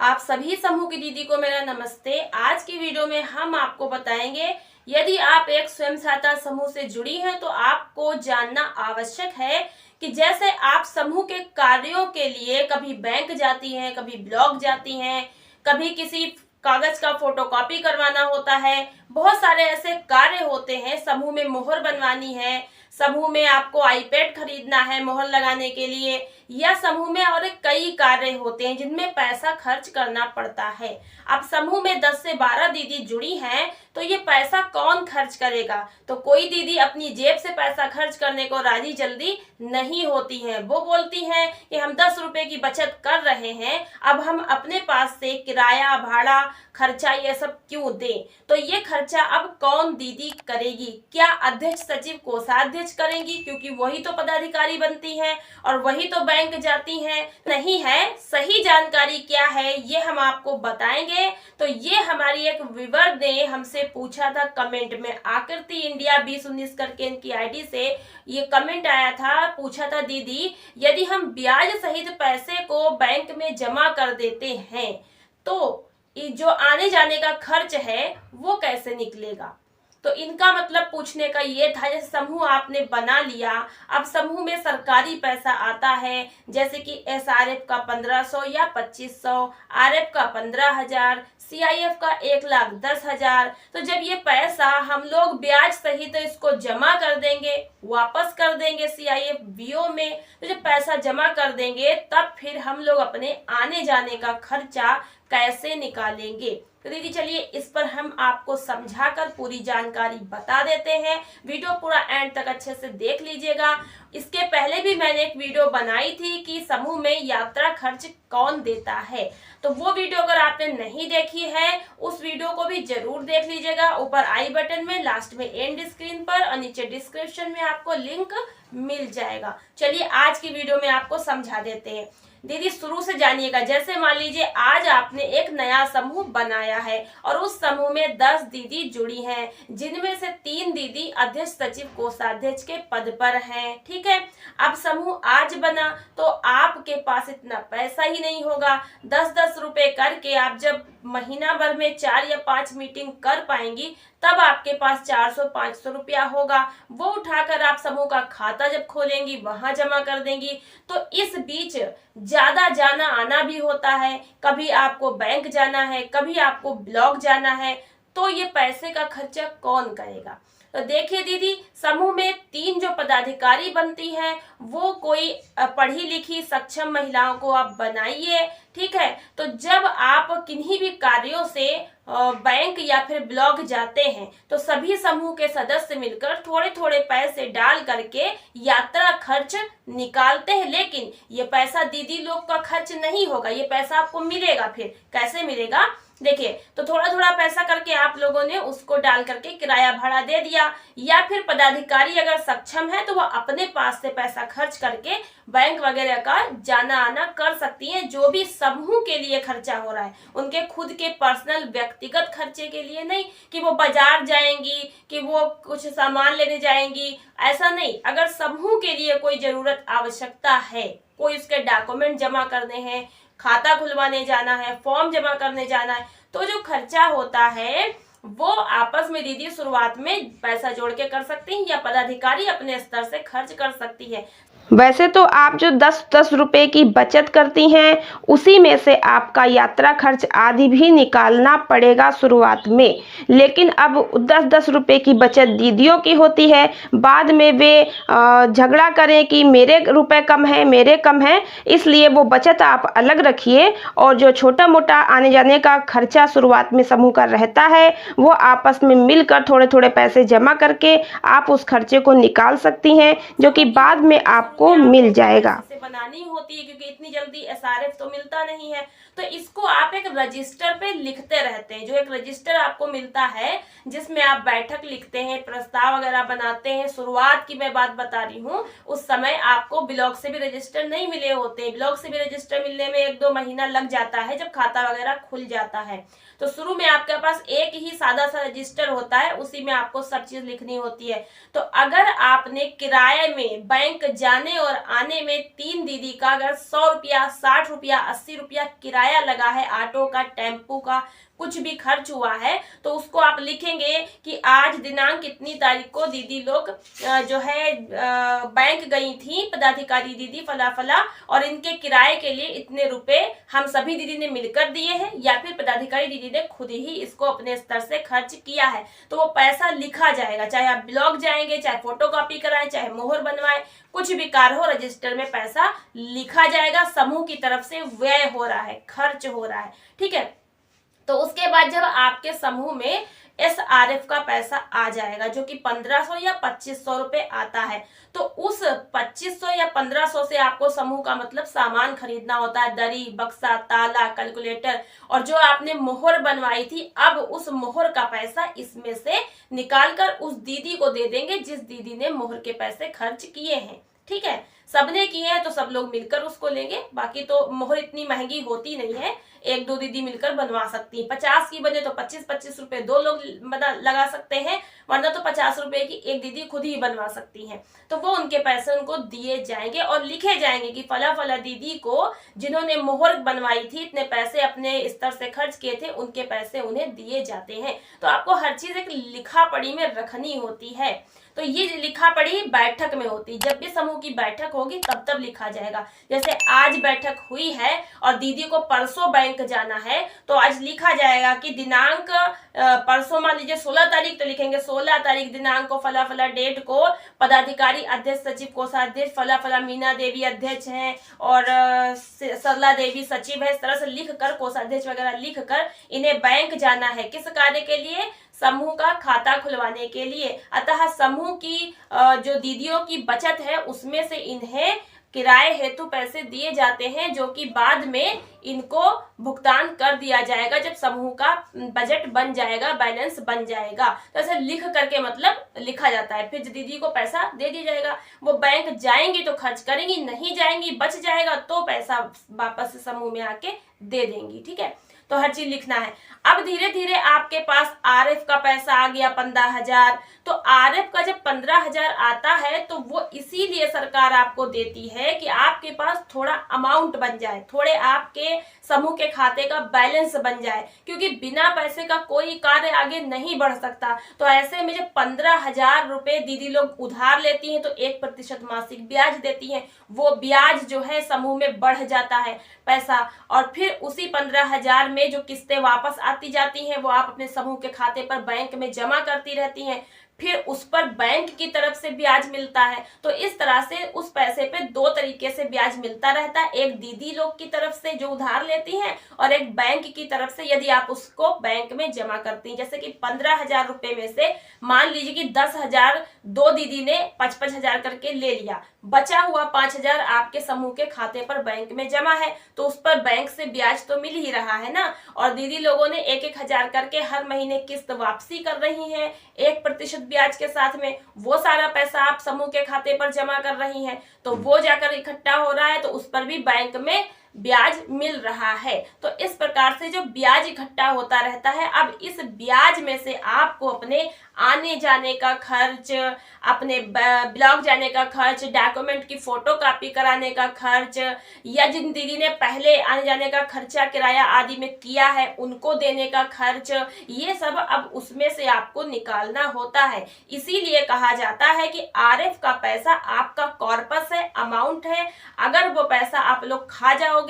आप सभी समूह की दीदी को मेरा नमस्ते। आज की वीडियो में हम आपको बताएंगे, यदि आप एक स्वयं सहायता समूह से जुड़ी हैं तो आपको जानना आवश्यक है कि जैसे आप समूह के कार्यों के लिए कभी बैंक जाती हैं, कभी ब्लॉक जाती हैं, कभी किसी कागज का फोटोकॉपी करवाना होता है, बहुत सारे ऐसे कार्य होते हैं। समूह में मोहर बनवानी है, समूह में आपको आईपैड खरीदना है मोहर लगाने के लिए, या समूह में और कई कार्य होते हैं जिनमें पैसा खर्च करना पड़ता है। अब समूह में 10 से 12 दीदी जुड़ी हैं तो ये पैसा कौन खर्च करेगा? तो कोई दीदी अपनी जेब से पैसा खर्च करने को राजी जल्दी नहीं होती हैं। वो बोलती हैं कि हम 10 रुपए की बचत कर रहे हैं, अब हम अपने पास से किराया भाड़ा खर्चा ये सब क्यों दें? तो ये खर्चा अब कौन दीदी करेगी? क्या अध्यक्ष सचिव कोषाध्यक्ष करेंगी, क्योंकि वही तो पदाधिकारी बनती हैं और वही तो बैंक जाती हैं? नहीं है। सही जानकारी क्या है ये हम आपको बताएंगे। तो ये हमारी एक व्यूअर ने हमसे पूछा था कमेंट में, आकृति इंडिया 2019 करके इनकी आईडी से ये कमेंट आया था। पूछा था, दीदी यदि हम ब्याज सहित पैसे को बैंक में जमा कर देते हैं तो जो आने जाने का खर्च है वो कैसे निकलेगा? तो इनका मतलब पूछने का ये था, जैसे समूह आपने बना लिया, अब समूह में सरकारी पैसा आता है, जैसे कि एसआरएफ का 1500 या 2500, आरएफ का 15,000, सीआईएफ का 1,10,000। तो जब ये पैसा हम लोग ब्याज सहित इसको जमा कर देंगे, वापस कर देंगे सीआईएफ बीओ में, तो जब पैसा जमा कर देंगे तब फिर हम लोग अपने आने जाने का खर्चा कैसे निकालेंगे? तो दीदी चलिए इस पर हम आपको समझाकर पूरी जानकारी बता देते हैं। वीडियो पूरा एंड तक अच्छे से देख लीजिएगा। इसके पहले भी मैंने एक वीडियो बनाई थी कि समूह में यात्रा खर्च कौन देता है, तो वो वीडियो अगर आपने नहीं देखी है उस वीडियो को भी जरूर देख लीजिएगा। ऊपर आई बटन में, लास्ट में एंड स्क्रीन पर और नीचे डिस्क्रिप्शन में आपको लिंक मिल जाएगा। चलिए आज की वीडियो में आपको समझा देते हैं। दीदी शुरू से जानिएगा। जैसे मान लीजिए आज आपने एक नया समूह बनाया है और उस समूह में 10 दीदी जुड़ी हैं, जिनमें से 3 दीदी अध्यक्ष सचिव कोषाध्यक्ष के पद पर हैं। ठीक है, अब समूह आज बना तो आपके पास इतना पैसा ही नहीं होगा। 10-10 रुपए करके आप जब महीना भर में 4 या 5 मीटिंग कर पाएंगी तब आपके पास 400-500 रुपया होगा। वो उठाकर आप समूह का खाता जब खोलेंगी वहां जमा कर देंगी। तो इस बीच ज्यादा जाना आना भी होता है, कभी आपको बैंक जाना है, कभी आपको ब्लॉक जाना है, तो ये पैसे का खर्चा कौन करेगा? तो देखिए दीदी, समूह में 3 जो पदाधिकारी बनती हैं वो कोई पढ़ी लिखी सक्षम महिलाओं को आप बनाइए। ठीक है, तो जब आप किन्हीं भी कार्यों से बैंक या फिर ब्लॉक जाते हैं तो सभी समूह के सदस्य मिलकर थोड़े थोड़े पैसे डाल करके यात्रा खर्च निकालते हैं। लेकिन ये पैसा दीदी लोग का खर्च नहीं होगा, ये पैसा आपको मिलेगा। फिर कैसे मिलेगा देखिए, तो थोड़ा थोड़ा पैसा करके आप लोगों ने उसको डाल करके किराया भाड़ा दे दिया, या फिर पदाधिकारी अगर सक्षम है तो वह अपने पास से पैसा खर्च करके बैंक वगैरह का जाना आना कर सकती हैं। जो भी समूह के लिए खर्चा हो रहा है, उनके खुद के पर्सनल व्यक्तिगत खर्चे के लिए नहीं कि वो बाजार जाएंगी, कि वो कुछ सामान लेने जाएंगी, ऐसा नहीं। अगर समूह के लिए कोई जरूरत आवश्यकता है, कोई उसके डॉक्यूमेंट जमा करने हैं, खाता खुलवाने जाना है, फॉर्म जमा करने जाना है, तो जो खर्चा होता है वो आपस में दीदी शुरुआत में पैसा जोड़ के कर सकती हैं या पदाधिकारी अपने स्तर से खर्च कर सकती है। वैसे तो आप जो 10-10 रुपए की बचत करती हैं उसी में से आपका यात्रा खर्च आदि भी निकालना पड़ेगा शुरुआत में, लेकिन अब 10-10 रुपए की बचत दीदियों की होती है। बाद में वे झगड़ा करें कि मेरे रुपए कम है, मेरे कम है, इसलिए वो बचत आप अलग रखिए और जो छोटा मोटा आने जाने का खर्चा शुरुआत में समूह का रहता है वो आपस में मिलकर थोड़े थोड़े पैसे जमा करके आप उस खर्चे को निकाल सकती हैं, जो कि बाद में आपको मिल जाएगा। इसे बनानी होती है क्योंकि इतनी जल्दी एसआरएफ तो मिलता नहीं है, तो इसको आप एक रजिस्टर पे लिखते रहते हैं। जो एक रजिस्टर आपको मिलता है जिसमें आप बैठक लिखते हैं, प्रस्ताव वगैरह बनाते हैं। शुरुआत की मैं बात बता रही हूँ, उस समय आपको ब्लॉक से भी रजिस्टर नहीं मिले होते। ब्लॉक से भी रजिस्टर मिलने में 1-2 महीना लग जाता है जब खाता वगैरह खुल जाता है। तो शुरू में आपके पास एक ही सादा सा रजिस्टर होता है, उसी में आपको सब चीज लिखनी होती है। तो अगर आपने किराए में बैंक जाने जाने और आने में 3 दीदी का अगर 100 रुपया, 60 रुपया, 80 रुपया किराया लगा है, ऑटो का, टेम्पू का, कुछ भी खर्च हुआ है, तो उसको आप लिखेंगे कि आज दिनांक इतनी तारीख को दीदी लोग जो है बैंक गई थी, पदाधिकारी दीदी फला फला, और इनके किराए के लिए इतने रुपए हम सभी दीदी ने मिलकर दिए हैं या फिर पदाधिकारी दीदी ने खुद ही इसको अपने स्तर से खर्च किया है। तो वो पैसा लिखा जाएगा, चाहे आप ब्लॉक जाएंगे, चाहे फोटो कॉपी कराएं, चाहे मोहर बनवाएं, कुछ भी कार्य हो, रजिस्टर में पैसा लिखा जाएगा। समूह की तरफ से व्यय हो रहा है, खर्च हो रहा है, ठीक है। तो उसके बाद जब आपके समूह में SRF का पैसा आ जाएगा जो कि 1500 या 2500 रुपए आता है, तो उस 2500 या 1500 से आपको समूह का मतलब सामान खरीदना होता है, दरी, बक्सा, ताला, कैलकुलेटर, और जो आपने मोहर बनवाई थी, अब उस मोहर का पैसा इसमें से निकालकर उस दीदी को दे देंगे जिस दीदी ने मोहर के पैसे खर्च किए हैं, ठीक है। सबने किए हैं तो सब लोग मिलकर उसको लेंगे। बाकी तो मोहर इतनी महंगी होती नहीं है, 1-2 दीदी मिलकर बनवा सकती है। 50 की बने तो 25-25 रुपए 2 लोग लगा सकते हैं, वरना तो 50 रुपए की एक दीदी खुद ही बनवा सकती हैं। तो वो उनके पैसे उनको दिए जाएंगे और लिखे जाएंगे कि फला फला दीदी को जिन्होंने मोहर बनवाई थी, इतने पैसे अपने स्तर से खर्च किए थे, उनके पैसे उन्हें दिए जाते हैं। तो आपको हर चीज एक लिखा पढ़ी में रखनी होती है। तो ये लिखा पढ़ी बैठक में होती है, जब भी समूह की बैठक होगी तब लिखा जाएगा। जैसे आज बैठक हुई है और दीदी को परसों बैंक जाना है, तो आज लिखा जाएगा कि दिनांक परसों, मान लीजिए 16 तारीख, तो लिखेंगे 16 तारीख दिनांक को फला फला डेट को पदाधिकारी अध्यक्ष, सचिव, कोषाध्यक्ष फला फला मीना देवी अध्यक्ष हैं और सरला देवी सचिव है। इस तरह से लिख कर, कोषाध्यक्ष वगैरह लिख कर इन्हें बैंक जाना है। किस कार्य के लिए? समूह का खाता खुलवाने के लिए। अतः समूह की जो दीदियों की बचत है उसमें से इन्हें किराए हेतु पैसे दिए जाते हैं, जो कि बाद में इनको भुगतान कर दिया जाएगा जब समूह का बजट बन जाएगा, बैलेंस बन जाएगा। तो ऐसे लिख करके मतलब लिखा जाता है, फिर दीदी को पैसा दे दिया जाएगा। वो बैंक जाएंगी तो खर्च करेंगी, नहीं जाएंगी बच जाएगा तो पैसा वापस समूह में आके दे देंगी, ठीक है। तो हर चीज लिखना है। अब धीरे धीरे आपके पास RF का पैसा आ गया 15,000। तो RF का जब 15,000 आता है तो वो इसीलिए सरकार आपको देती है कि आपके पास थोड़ा अमाउंट बन जाए, थोड़े आपके समूह के खाते का बैलेंस बन जाए, क्योंकि बिना पैसे का कोई कार्य आगे नहीं बढ़ सकता। तो ऐसे में जब 15,000 रुपए दीदी लोग उधार लेती हैं तो 1% मासिक ब्याज देती हैं। वो ब्याज जो है समूह में बढ़ जाता है पैसा, और फिर उसी 15,000 में जो किस्तें वापस आती जाती हैं वो आप अपने समूह के खाते पर बैंक में जमा करती रहती हैं, फिर उस पर बैंक की तरफ से ब्याज मिलता है। तो इस तरह से उस पैसे पे 2 तरीके से ब्याज मिलता रहता है, एक दीदी लोग की तरफ से जो उधार लेती हैं और एक बैंक की तरफ से यदि आप उसको बैंक में जमा करती हैं। जैसे कि 15,000 रुपए में से मान लीजिए कि 10,000 दो दीदी ने 5-5 करके ले लिया, बचा हुआ 5,000 आपके समूह के खाते पर बैंक में जमा है, तो उस पर बैंक से ब्याज तो मिल ही रहा है ना। और दीदी लोगों ने 1-1 करके हर महीने किस्त वापसी कर रही हैं 1% ब्याज के साथ में, वो सारा पैसा आप समूह के खाते पर जमा कर रही हैं, तो वो जाकर इकट्ठा हो रहा है, तो उस पर भी बैंक में ब्याज मिल रहा है। तो इस प्रकार से जो ब्याज इकट्ठा होता रहता है, अब इस ब्याज में से आपको अपने आने जाने का खर्च, अपने ब्लॉक जाने का खर्च, डॉक्यूमेंट की फोटो कॉपी कराने का खर्च, या जिन दीदी ने पहले आने जाने का खर्चा किराया आदि में किया है उनको देने का खर्च, ये सब अब उसमें से आपको निकालना होता है। इसीलिए कहा जाता है कि RF का पैसा आपका कॉर्पस है, अमाउंट है। अगर वो पैसा आप लोग खा जाओगे,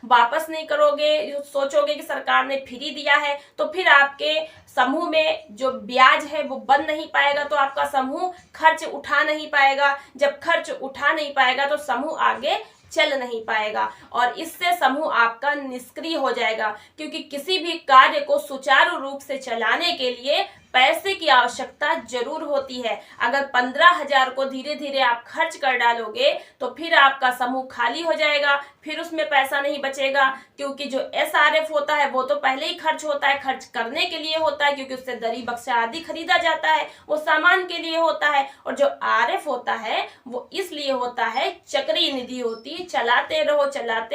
वापस नहीं करोगे, सोचोगे कि सरकार ने फ्री दिया है, तो फिर आपके समूह में जो ब्याज है वो बन नहीं पाएगा, तो आपका समूह खर्च उठा नहीं पाएगा। जब खर्च उठा नहीं पाएगा तो समूह आगे चल नहीं पाएगा और इससे समूह आपका निष्क्रिय हो जाएगा, क्योंकि किसी भी कार्य को सुचारू रूप से चलाने के लिए पैसे की आवश्यकता जरूर होती है। अगर 15,000 को धीरे धीरे आप खर्च कर डालोगे तो फिर आपका समूह खाली हो जाएगा, फिर उसमें पैसा नहीं बचेगा, क्योंकि जो SRF होता है वो तो पहले ही खर्च होता है, खर्च करने के लिए होता है, क्योंकि उससे दरी बक्सा आदि खरीदा जाता है, वो सामान के लिए होता है। और जो RF होता है वो इसलिए होता है, चक्रीय निधि होती है, चलाते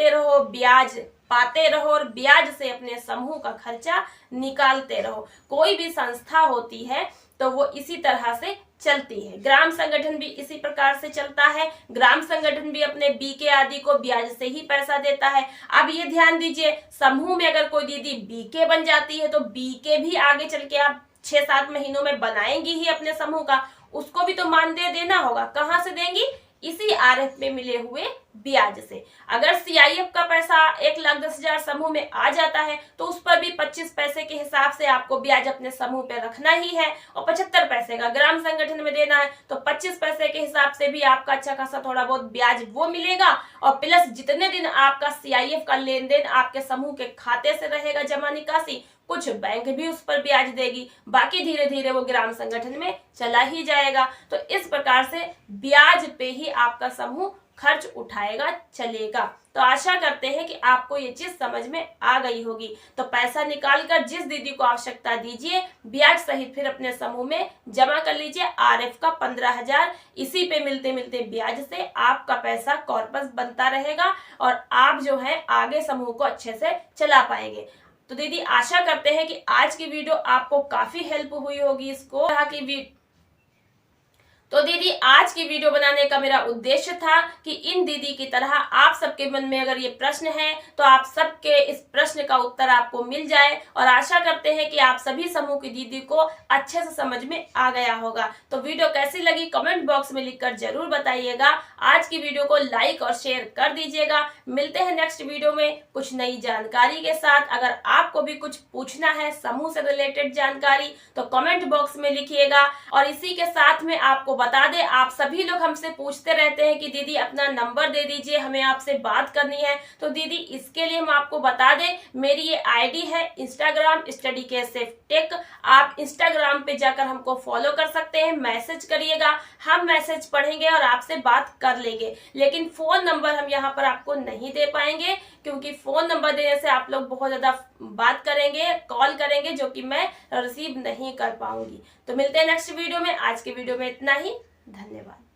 रहो, ब्याज पाते रहो और ब्याज से अपने समूह का खर्चा निकालते रहो। कोई भी संस्था होती है तो वो इसी तरह से चलती है। ग्राम संगठन भी इसी प्रकार से चलता है। ग्राम संगठन भी अपने बीके आदि को ब्याज से ही पैसा देता है। अब ये ध्यान दीजिए, समूह में अगर कोई दीदी बीके बन जाती है तो बीके भी आगे चल के आप 6-7 महीनों में बनाएंगी ही अपने समूह का, उसको भी तो मानदेय देना होगा। कहाँ से देंगी? इसी आरएफ में मिले हुए ब्याज से। अगर सीआईएफ का पैसा 1,10,000 समूह में आ जाता है तो उस पर भी 25 पैसे के हिसाब से आपको ब्याज अपने समूह पे रखना ही है, और 75 पैसे का ग्राम संगठन में देना है तो 25 पैसे के हिसाब से भी आपका अच्छा खासा थोड़ा बहुत ब्याज वो मिलेगा, और प्लस जितने दिन आपका सीआईएफ का लेन देन आपके समूह के खाते से रहेगा, जमा निकासी, कुछ बैंक भी उस पर ब्याज देगी, बाकी धीरे धीरे वो ग्राम संगठन में चला ही जाएगा। तो इस प्रकार से ब्याज पे ही आपका समूह खर्च उठाएगा, चलेगा। तो आशा करते हैं कि आपको ये चीज समझ में आ गई होगी। तो पैसा निकालकर जिस दीदी को आवश्यकता दीजिए, ब्याज सहित फिर अपने समूह में जमा कर लीजिए। आरएफ का 15,000 इसी पे मिलते मिलते ब्याज से आपका पैसा कॉर्पस बनता रहेगा, और आप जो है आगे समूह को अच्छे से चला पाएंगे। तो दीदी आशा करते हैं कि आज की वीडियो आपको काफी हेल्प हुई होगी। इसको तो दीदी आज की वीडियो बनाने का मेरा उद्देश्य था कि इन दीदी की तरह आप सबके मन में अगर ये प्रश्न है तो आप सबके इस प्रश्न का उत्तर आपको मिल जाए, और आशा करते हैं कि आप सभी समूह की दीदी को अच्छे से समझ में आ गया होगा। तो वीडियो कैसी लगी कमेंट बॉक्स में लिखकर जरूर बताइएगा। आज की वीडियो को लाइक और शेयर कर दीजिएगा। मिलते हैं नेक्स्ट वीडियो में कुछ नई जानकारी के साथ। अगर आपको भी कुछ पूछना है समूह से रिलेटेड जानकारी तो कमेंट बॉक्स में लिखिएगा। और इसी के साथ में आपको बता दें, आप सभी लोग हमसे पूछते रहते हैं कि दीदी अपना नंबर दे दीजिए, हमें आपसे बात करनी है। तो दीदी इसके लिए हम आपको बता दें, मेरी ये आईडी है इंस्टाग्राम स्टडी के सेफ टेक। आप इंस्टाग्राम पे जाकर हमको फॉलो कर सकते हैं, मैसेज करिएगा, हम मैसेज पढ़ेंगे और आपसे बात कर लेंगे। लेकिन फोन नंबर हम यहाँ पर आपको नहीं दे पाएंगे, क्योंकि फोन नंबर देने से आप लोग बहुत ज्यादा बात करेंगे, कॉल करेंगे, जो कि मैं रिसीव नहीं कर पाऊंगी। तो मिलते हैं नेक्स्ट वीडियो में। आज के वीडियो में इतना ही। धन्यवाद।